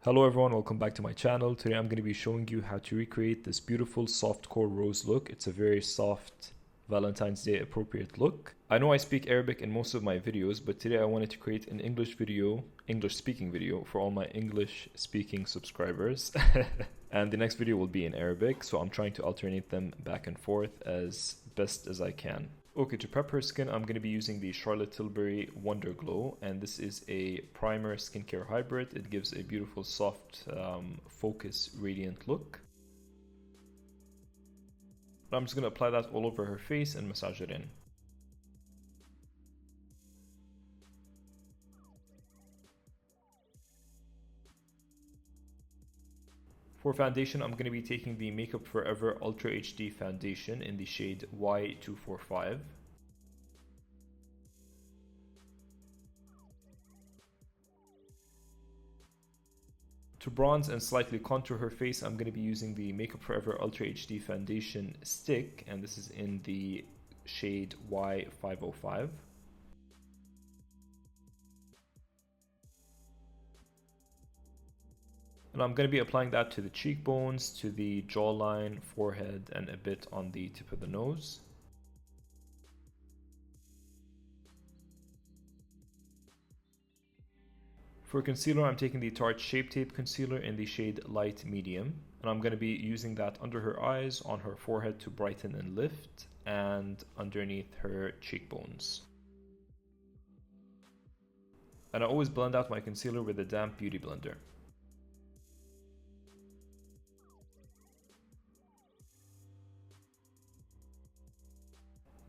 Hello everyone, welcome back to my channel. Today I'm going to be showing you how to recreate this beautiful softcore rose look. It's a very soft Valentine's Day appropriate look. I know I speak Arabic in most of my videos, but today I wanted to create an English speaking video for all my English speaking subscribers. And the next video will be in Arabic, so I'm trying to alternate them back and forth as best as I can. Okay, to prep her skin, I'm going to be using the Charlotte Tilbury Wonder Glow, and this is a primer skincare hybrid. It gives a beautiful soft focus radiant look. I'm just going to apply that all over her face and massage it in. For foundation, I'm going to be taking the Makeup Forever Ultra HD foundation in the shade Y245. To bronze and slightly contour her face, I'm going to be using the Makeup Forever Ultra HD foundation stick, and this is in the shade Y505. And I'm going to be applying that to the cheekbones, to the jawline, forehead, and a bit on the tip of the nose. For concealer, I'm taking the Tarte Shape Tape Concealer in the shade Light Medium. And I'm going to be using that under her eyes, on her forehead to brighten and lift, and underneath her cheekbones. And I always blend out my concealer with a damp beauty blender.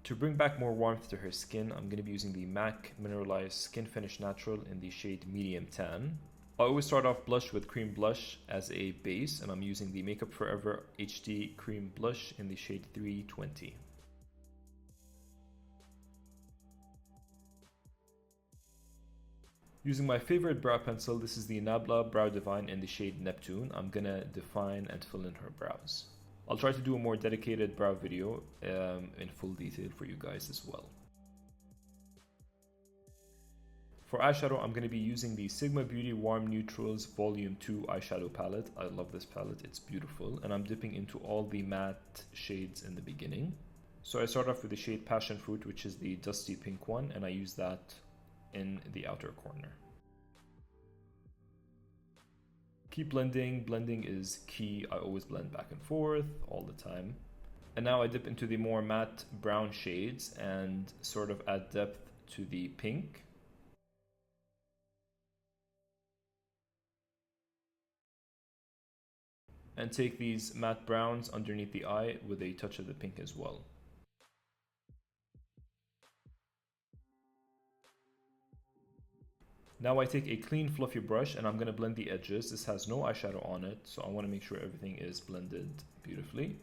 To bring back more warmth to her skin, I'm going to be using the MAC Mineralize Skinfinish Natural in the shade Medium Tan. I always start off blush with cream blush as a base, and I'm using the Makeup Forever HD Cream Blush in the shade 320. Using my favorite brow pencil, this is the Nabla Brow Divine in the shade Neptune. I'm going to define and fill in her brows. I'll try to do a more dedicated brow video in full detail for you guys as well. For eyeshadow, I'm going to be using the Sigma Beauty Warm Neutrals Volume 2 eyeshadow palette. I love this palette, it's beautiful, and I'm dipping into all the matte shades in the beginning. So I start off with the shade Passion Fruit, which is the dusty pink one, and I use that in the outer corner. Keep blending. Blending is key. I always blend back and forth all the time. And now I dip into the more matte brown shades and sort of add depth to the pink. And take these matte browns underneath the eye with a touch of the pink as well. Now I take a clean fluffy brush and I'm going to blend the edges. This has no eyeshadow on it, so I want to make sure everything is blended beautifully.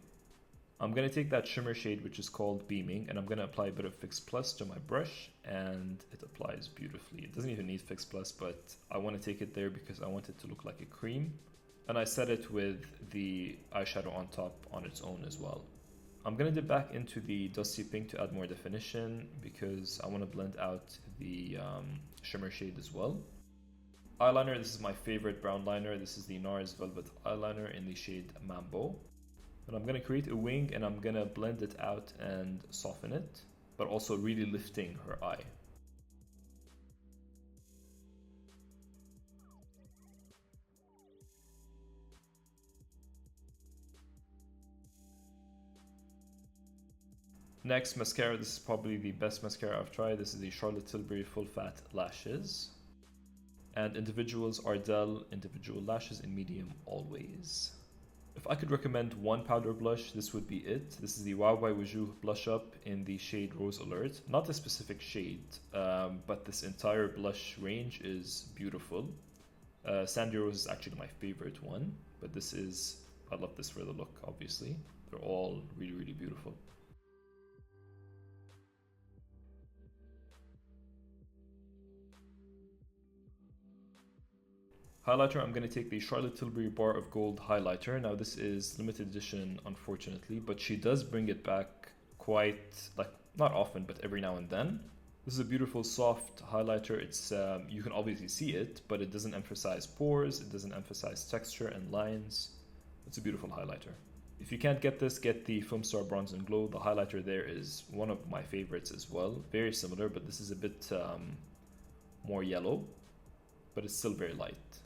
I'm going to take that shimmer shade, which is called Beaming, and I'm going to apply a bit of Fix Plus to my brush, and it applies beautifully. It doesn't even need Fix Plus, but I want to take it there because I want it to look like a cream. And I set it with the eyeshadow on top on its own as well. I'm going to dip back into the dusty pink to add more definition because I want to blend out the shimmer shade as well. Eyeliner, this is my favorite brown liner. This is the NARS Velvet Eyeliner in the shade Mambo. And I'm going to create a wing and I'm going to blend it out and soften it, but also really lifting her eye. Next, mascara. This is probably the best mascara I've tried. This is the Charlotte Tilbury Full Fat Lashes. And Individuals Ardell Individual Lashes in medium always. If I could recommend one powder blush, this would be it. This is the Wow by Wujuh Blush Up in the shade Rose Alert. Not a specific shade, but this entire blush range is beautiful. Sandy Rose is actually my favorite one, but I love this for the look, obviously. They're all really, really beautiful. Highlighter, I'm going to take the Charlotte Tilbury Bar of Gold highlighter. Now this is limited edition, unfortunately, but she does bring it back quite, like, not often, but every now and then. This is a beautiful soft highlighter. It's you can obviously see it, but it doesn't emphasize pores, it doesn't emphasize texture and lines. It's a beautiful highlighter. If you can't get this, get the Film Star Bronze and Glow. The highlighter there is one of my favorites as well. Very similar, but this is a bit more yellow, but it's still very light.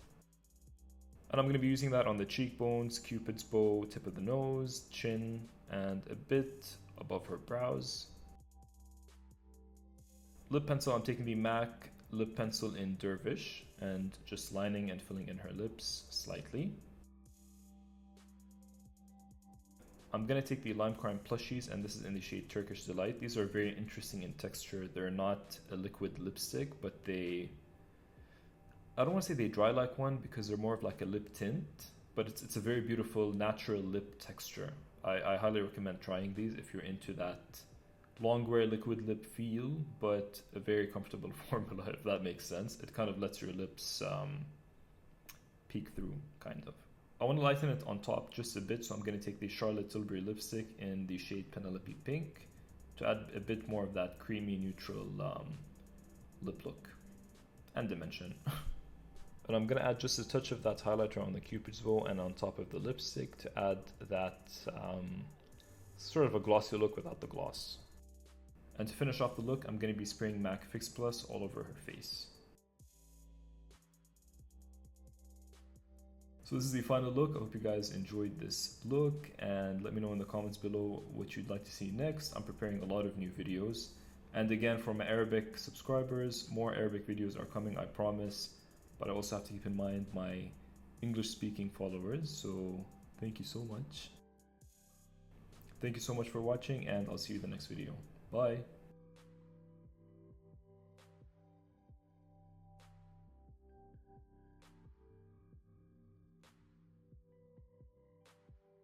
And I'm going to be using that on the cheekbones, Cupid's bow, tip of the nose, chin, and a bit above her brows. Lip pencil, I'm taking the MAC lip pencil in Dervish and just lining and filling in her lips slightly. I'm going to take the Lime Crime Plushies, and this is in the shade Turkish Delight. These are very interesting in texture. They're not a liquid lipstick, but I don't want to say they dry like one because they're more of like a lip tint, but it's a very beautiful natural lip texture. I highly recommend trying these if you're into that long wear liquid lip feel, but a very comfortable formula, if that makes sense. It kind of lets your lips peek through, kind of. I want to lighten it on top just a bit, so I'm going to take the Charlotte Tilbury lipstick in the shade Penelope Pink to add a bit more of that creamy neutral lip look and dimension. And I'm going to add just a touch of that highlighter on the Cupid's bow and on top of the lipstick to add that sort of a glossy look without the gloss. And to finish off the look, I'm going to be spraying MAC Fix Plus all over her face. So this is the final look. I hope you guys enjoyed this look, and let me know in the comments below what you'd like to see next. I'm preparing a lot of new videos. And again, for my Arabic subscribers, more Arabic videos are coming, I promise. But I also have to keep in mind my English speaking followers. So thank you so much. Thank you so much for watching, and I'll see you in the next video. Bye.